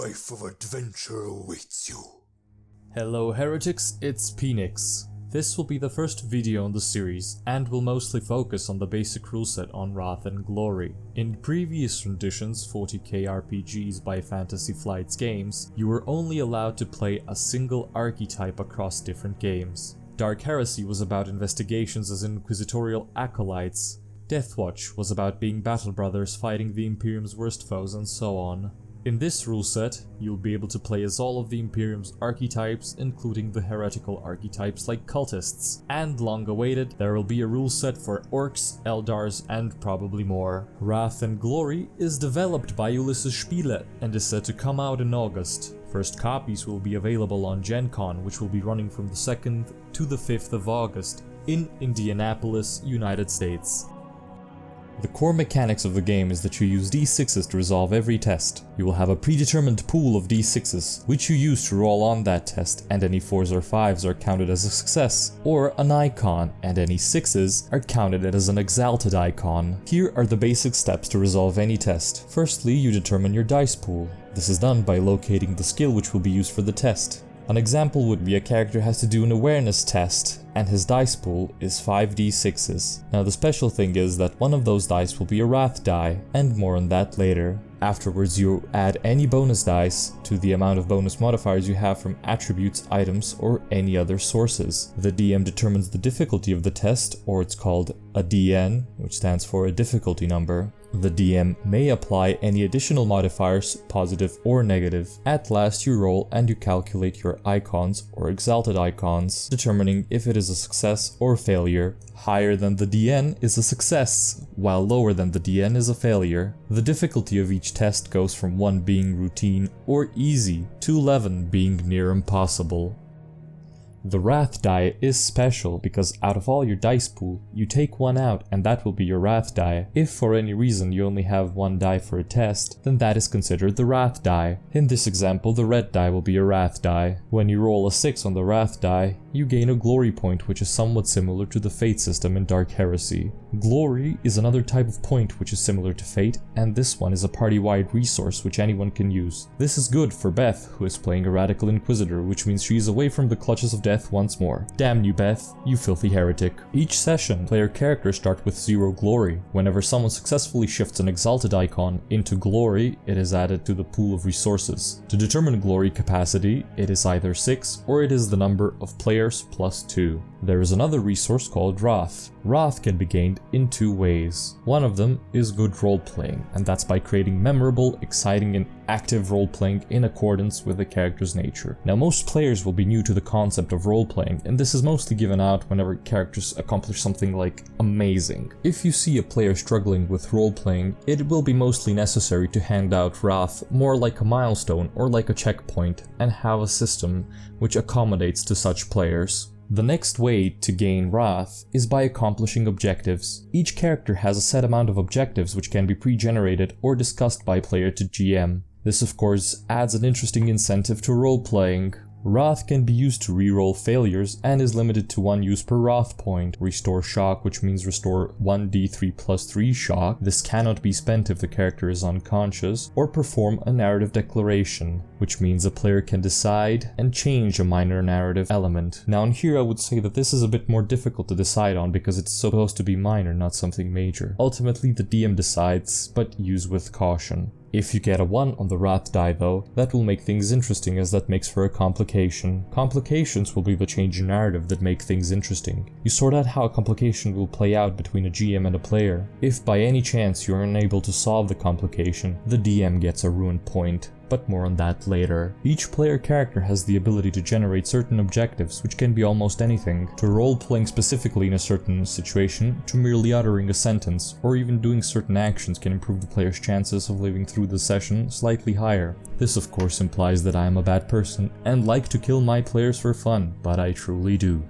life of adventure awaits you. Hello heretics, it's Phoenix. This will be the first video in the series and will mostly focus on the basic rule set on Wrath and Glory. In previous renditions 40k RPGs by Fantasy Flight's games, you were only allowed to play a single archetype across different games. Dark Heresy was about investigations as inquisitorial acolytes, Deathwatch was about being battle brothers fighting the Imperium's worst foes, and so on. In this rule set, you'll be able to play as all of the Imperium's archetypes, including the heretical archetypes like cultists. And long awaited, there will be a rule set for orcs, eldars, and probably more. Wrath and Glory is developed by Ulisses Spiele and is set to come out in August. First copies will be available on Gen Con, which will be running from the 2nd to the 5th of August in Indianapolis, United States. The core mechanics of the game is that you use d6s to resolve every test. You will have a predetermined pool of d6s, which you use to roll on that test, and any 4s or 5s are counted as a success, or an icon, and any 6s are counted as an exalted icon. Here are the basic steps to resolve any test. Firstly, you determine your dice pool. This is done by locating the skill which will be used for the test. An example would be a character has to do an awareness test, and his dice pool is 5d6s. Now the special thing is that one of those dice will be a wrath die, and more on that later. Afterwards you add any bonus dice to the amount of bonus modifiers you have from attributes, items, or any other sources. The DM determines the difficulty of the test, or it's called a DN, which stands for a difficulty number. The DM may apply any additional modifiers, positive or negative. At last you roll and you calculate your icons or exalted icons, determining if it is a success or failure. Higher than the DN is a success, while lower than the DN is a failure. The difficulty of each test goes from 1 being routine or easy to 11 being near impossible. The Wrath die is special because out of all your dice pool, you take one out and that will be your Wrath die. If for any reason you only have one die for a test, then that is considered the Wrath die. In this example, the red die will be your Wrath die. When you roll a 6 on the Wrath die, you gain a glory point, which is somewhat similar to the fate system in Dark Heresy. Glory is another type of point which is similar to fate, and this one is a party-wide resource which anyone can use. This is good for Beth, who is playing a radical inquisitor, which means she is away from the clutches of death once more. Damn you, Beth, you filthy heretic. Each session, player characters start with 0 glory. Whenever someone successfully shifts an exalted icon into glory, it is added to the pool of resources. To determine glory capacity, it is either 6 or it is the number of players plus 2. There is another resource called Wrath. Wrath can be gained in 2 ways. One of them is good role-playing, and that's by creating memorable, exciting, and active role-playing in accordance with the character's nature. Now most players will be new to the concept of role-playing, and this is mostly given out whenever characters accomplish something like amazing. If you see a player struggling with role-playing, it will be mostly necessary to hand out Wrath more like a milestone or like a checkpoint, and have a system which accommodates to such players. The next way to gain Wrath is by accomplishing objectives. Each character has a set amount of objectives which can be pre-generated or discussed by player to GM. This of course adds an interesting incentive to role-playing. Wrath can be used to reroll failures and is limited to 1 use per Wrath point. Restore shock, which means restore 1d3 plus 3 shock. This cannot be spent if the character is unconscious. Or perform a narrative declaration, which means a player can decide and change a minor narrative element. Now in here I would say that this is a bit more difficult to decide on because it's supposed to be minor, not something major. Ultimately the DM decides, but use with caution. If you get a 1 on the Wrath die though, that will make things interesting as that makes for a complication. Complications will be the change in narrative that make things interesting. You sort out how a complication will play out between a GM and a player. If by any chance you are unable to solve the complication, the DM gets a ruin point. But more on that later. Each player character has the ability to generate certain objectives, which can be almost anything, to role-playing specifically in a certain situation, to merely uttering a sentence, or even doing certain actions can improve the player's chances of living through the session slightly higher. This of course implies that I am a bad person, and like to kill my players for fun, but I truly do.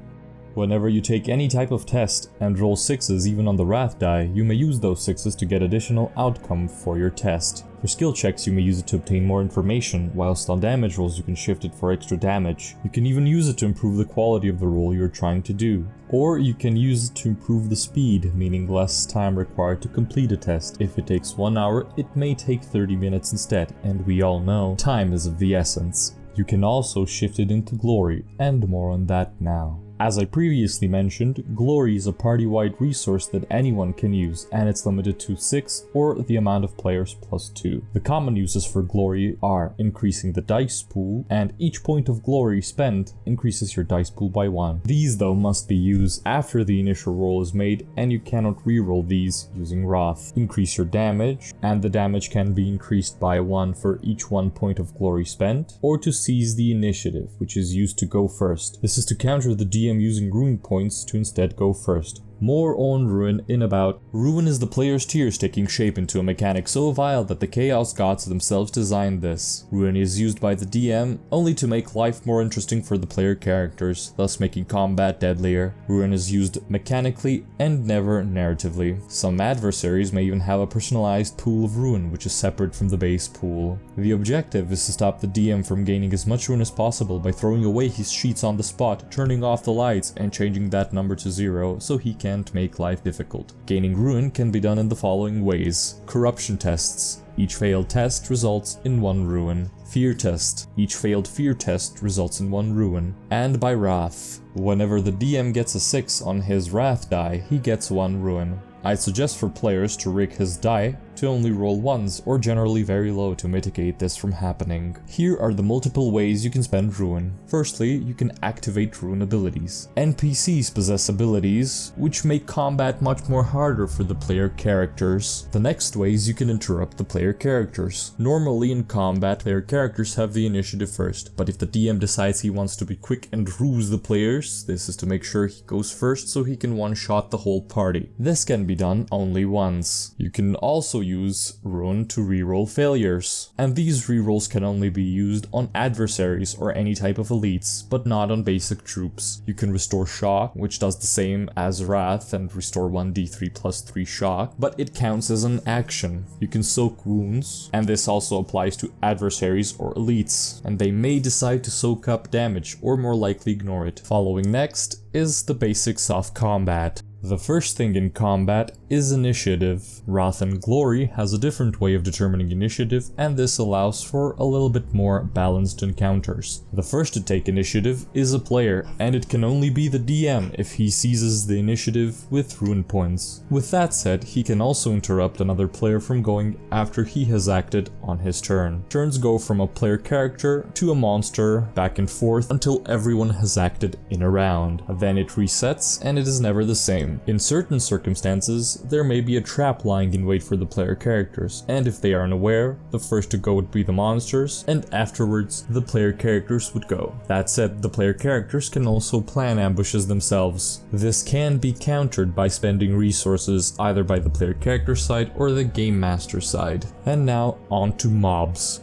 Whenever you take any type of test and roll 6s even on the Wrath die, you may use those 6s to get additional outcome for your test. For skill checks you may use it to obtain more information, whilst on damage rolls you can shift it for extra damage. You can even use it to improve the quality of the roll you're trying to do. Or you can use it to improve the speed, meaning less time required to complete a test. If it takes 1 hour, it may take 30 minutes instead, and we all know time is of the essence. You can also shift it into Glory, and more on that now. As I previously mentioned, Glory is a party-wide resource that anyone can use, and it's limited to 6 or the amount of players plus 2. The common uses for Glory are increasing the dice pool, and each point of Glory spent increases your dice pool by 1. These though must be used after the initial roll is made, and you cannot reroll these using Wrath. Increase your damage, and the damage can be increased by 1 for each 1 point of Glory spent, or to seize the initiative, which is used to go first. This is to counter the DM using ruin points to instead go first. More on Ruin in about. Ruin is the player's tears taking shape into a mechanic so vile that the Chaos Gods themselves designed this. Ruin is used by the DM only to make life more interesting for the player characters, thus making combat deadlier. Ruin is used mechanically and never narratively. Some adversaries may even have a personalized pool of Ruin which is separate from the base pool. The objective is to stop the DM from gaining as much Ruin as possible by throwing away his sheets on the spot, turning off the lights and changing that number to 0 so he can't make life difficult. Gaining Ruin can be done in the following ways. Corruption tests. Each failed test results in 1 Ruin. Fear test. Each failed fear test results in 1 Ruin. And by Wrath. Whenever the DM gets a 6 on his Wrath die, he gets 1 Ruin. I'd suggest for players to rig his die to only roll 1s or generally very low to mitigate this from happening. Here are the multiple ways you can spend Ruin. Firstly, you can activate Ruin abilities. NPCs possess abilities which make combat much more harder for the player characters. The next way is you can interrupt the player characters. Normally in combat, player characters have the initiative first, but if the DM decides he wants to be quick and ruse the players, this is to make sure he goes first so he can one-shot the whole party. This can be done only once. You can also use Ruin to reroll failures, and these rerolls can only be used on adversaries or any type of elites, but not on basic troops. You can restore shock, which does the same as Wrath and restore 1d3 plus 3 shock, but it counts as an action. You can soak wounds, and this also applies to adversaries or elites, and they may decide to soak up damage or more likely ignore it. Following next is the basics of combat. The first thing in combat is initiative. Wrath and Glory has a different way of determining initiative, and this allows for a little bit more balanced encounters. The first to take initiative is a player, and it can only be the DM if he seizes the initiative with Ruin points. With that said, he can also interrupt another player from going after he has acted on his turn. Turns go from a player character to a monster, back and forth until everyone has acted in a round. Then it resets and it is never the same. In certain circumstances, there may be a trap lying in wait for the player characters, and if they are unaware, the first to go would be the monsters, and afterwards the player characters would go. That said, the player characters can also plan ambushes themselves. This can be countered by spending resources either by the player character side or the game master side. And now on to mobs.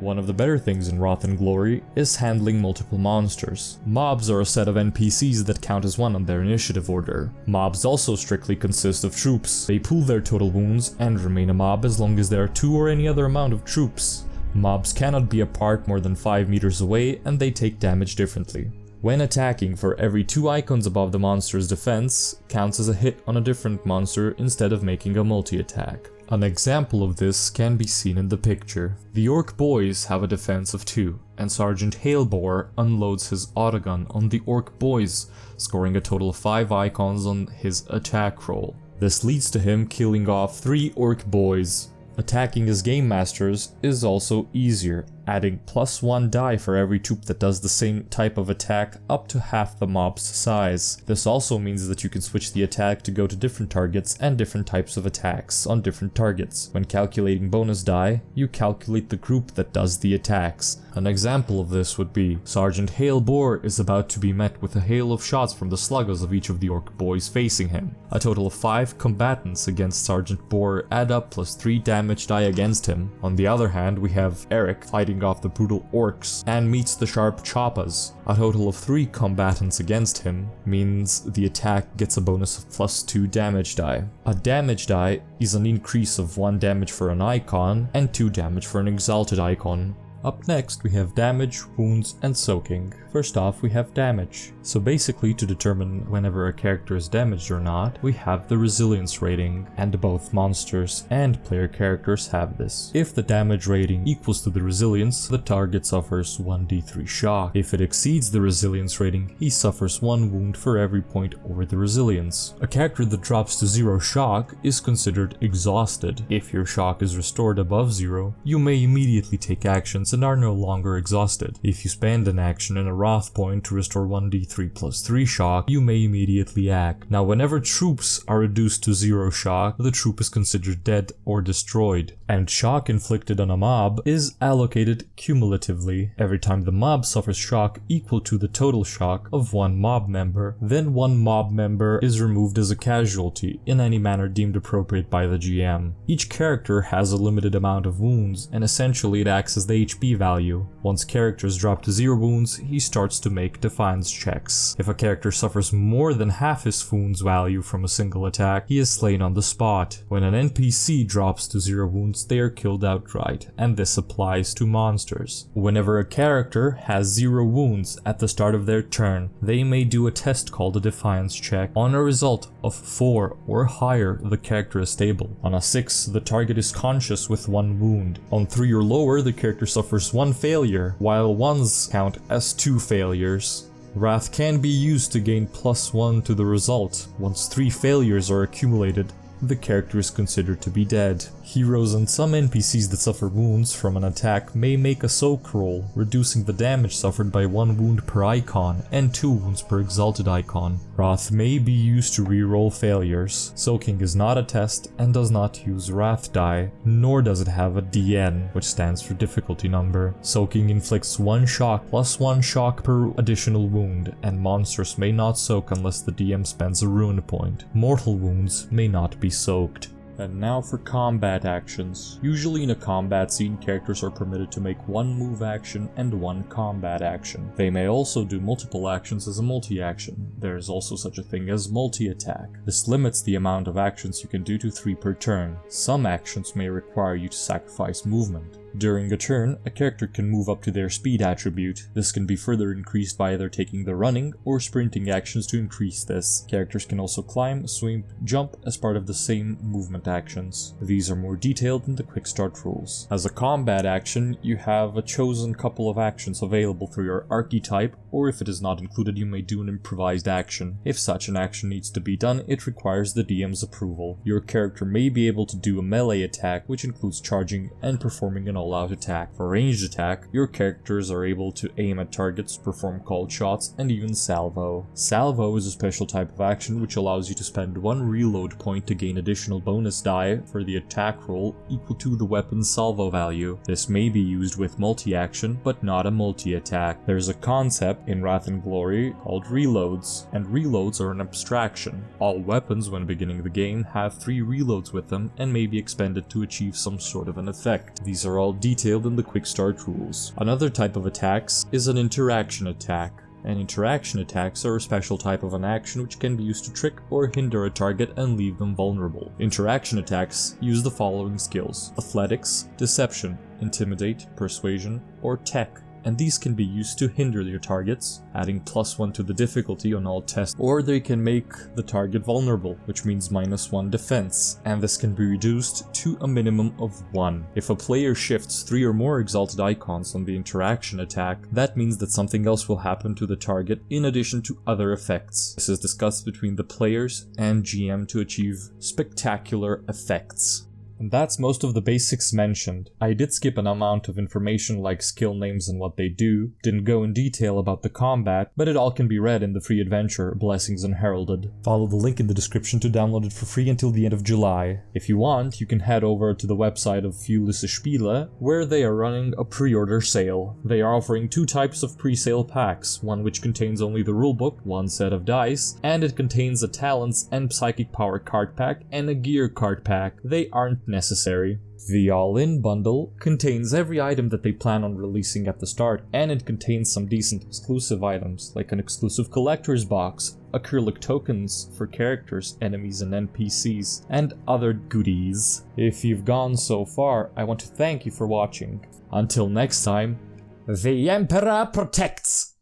One of the better things in Wrath and Glory is handling multiple monsters. Mobs are a set of NPCs that count as 1 on their initiative order. Mobs also strictly consist of troops. They pool their total wounds and remain a mob as long as there are 2 or any other amount of troops. Mobs cannot be apart more than 5 meters away, and they take damage differently. When attacking, for every 2 icons above the monster's defense counts as a hit on a different monster instead of making a multi-attack. An example of this can be seen in the picture. The Orc boys have a defense of 2, and Sergeant Hailbore unloads his autogun on the Orc boys, scoring a total of 5 icons on his attack roll. This leads to him killing off 3 Orc boys. Attacking as game masters is also easier, adding +1 die for every troop that does the same type of attack up to half the mob's size. This also means that you can switch the attack to go to different targets and different types of attacks on different targets. When calculating bonus die, you calculate the group that does the attacks. An example of this would be Sergeant Hailbore is about to be met with a hail of shots from the sluggers of each of the Orc boys facing him. A total of 5 combatants against Sergeant Bore add up +3 damage die against him. On the other hand, we have Eric fighting fighting off the brutal orcs and meets the sharp choppas. A total of 3 combatants against him means the attack gets a bonus of +2 damage die. A damage die is an increase of 1 damage for an icon and 2 damage for an exalted icon. Up next we have damage, wounds, and soaking. First off we have damage. So basically, to determine whenever a character is damaged or not, we have the resilience rating, and both monsters and player characters have this. If the damage rating equals to the resilience, the target suffers 1d3 shock. If it exceeds the resilience rating, he suffers 1 wound for every point over the resilience. A character that drops to 0 shock is considered exhausted. If your shock is restored above 0, you may immediately take actions and are no longer exhausted. If you spend an action and a wrath point to restore 1d3 plus 3 shock, you may immediately act. Now whenever troops are reduced to 0 shock, the troop is considered dead or destroyed, and shock inflicted on a mob is allocated cumulatively. Every time the mob suffers shock equal to the total shock of 1 mob member, then 1 mob member is removed as a casualty in any manner deemed appropriate by the GM. Each character has a limited amount of wounds, and essentially it acts as the HP value. Once characters drop to 0 wounds, he starts to make defiance checks. If a character suffers more than half his wounds value from a single attack, he is slain on the spot. When an NPC drops to 0 wounds, they are killed outright, and this applies to monsters. Whenever a character has 0 wounds at the start of their turn, they may do a test called a defiance check. On a result of 4 or higher, the character is stable. On a 6, the target is conscious with 1 wound. On 3 or lower, the character suffers 1 failure, while 1s count as 2 failures. Wrath can be used to gain +1 to the result. Once 3 failures are accumulated, the character is considered to be dead. Heroes and some NPCs that suffer wounds from an attack may make a soak roll, reducing the damage suffered by 1 wound per icon and 2 wounds per exalted icon. Wrath may be used to reroll failures. Soaking is not a test and does not use wrath die, nor does it have a DN, which stands for difficulty number. Soaking inflicts 1 shock plus 1 shock per additional wound, and monsters may not soak unless the DM spends a rune point. Mortal wounds may not be soaked. And now for combat actions. Usually in a combat scene, characters are permitted to make 1 move action and 1 combat action. They may also do multiple actions as a multi-action. There is also such a thing as multi-attack. This limits the amount of actions you can do to 3 per turn. Some actions may require you to sacrifice movement. During a turn, a character can move up to their speed attribute. This can be further increased by either taking the running or sprinting actions to increase this. Characters can also climb, swim, jump as part of the same movement actions. These are more detailed in the quick start rules. As a combat action, you have a chosen couple of actions available for your archetype, or if it is not included, you may do an improvised action. If such an action needs to be done, it requires the DM's approval. Your character may be able to do a melee attack, which includes charging and performing an all-out attack. For ranged attack, your characters are able to aim at targets, perform called shots, and even salvo. Salvo is a special type of action which allows you to spend 1 reload point to gain additional bonus die for the attack roll equal to the weapon's salvo value. This may be used with multi-action, but not a multi-attack. There's a concept in Wrath and Glory called reloads, and reloads are an abstraction. All weapons when beginning the game have 3 reloads with them and may be expended to achieve some sort of an effect. These are all detailed in the quick start rules. Another type of attacks is an interaction attack. And interaction attacks are a special type of an action which can be used to trick or hinder a target and leave them vulnerable. Interaction attacks use the following skills: athletics, deception, intimidate, persuasion, or tech. And these can be used to hinder your targets, adding +1 to the difficulty on all tests, or they can make the target vulnerable, which means -1 defense, and this can be reduced to a minimum of 1. If a player shifts 3 or more exalted icons on the interaction attack, that means that something else will happen to the target in addition to other effects. This is discussed between the players and GM to achieve spectacular effects. And that's most of the basics mentioned. I did skip an amount of information like skill names and what they do, didn't go in detail about the combat, but it all can be read in the free adventure, Blessings Unheralded. Follow the link in the description to download it for free until the end of July. If you want, you can head over to the website of Ulisses Spiele, where they are running a pre-order sale. They are offering 2 types of pre-sale packs, one which contains only the rulebook, 1 set of dice, and it contains a talents and psychic power card pack and a gear card pack. They aren't necessary. The all-in bundle contains every item that they plan on releasing at the start, and it contains some decent exclusive items, like an exclusive collector's box, acrylic tokens for characters, enemies, and NPCs, and other goodies. If you've gone so far, I want to thank you for watching. Until next time, the Emperor protects!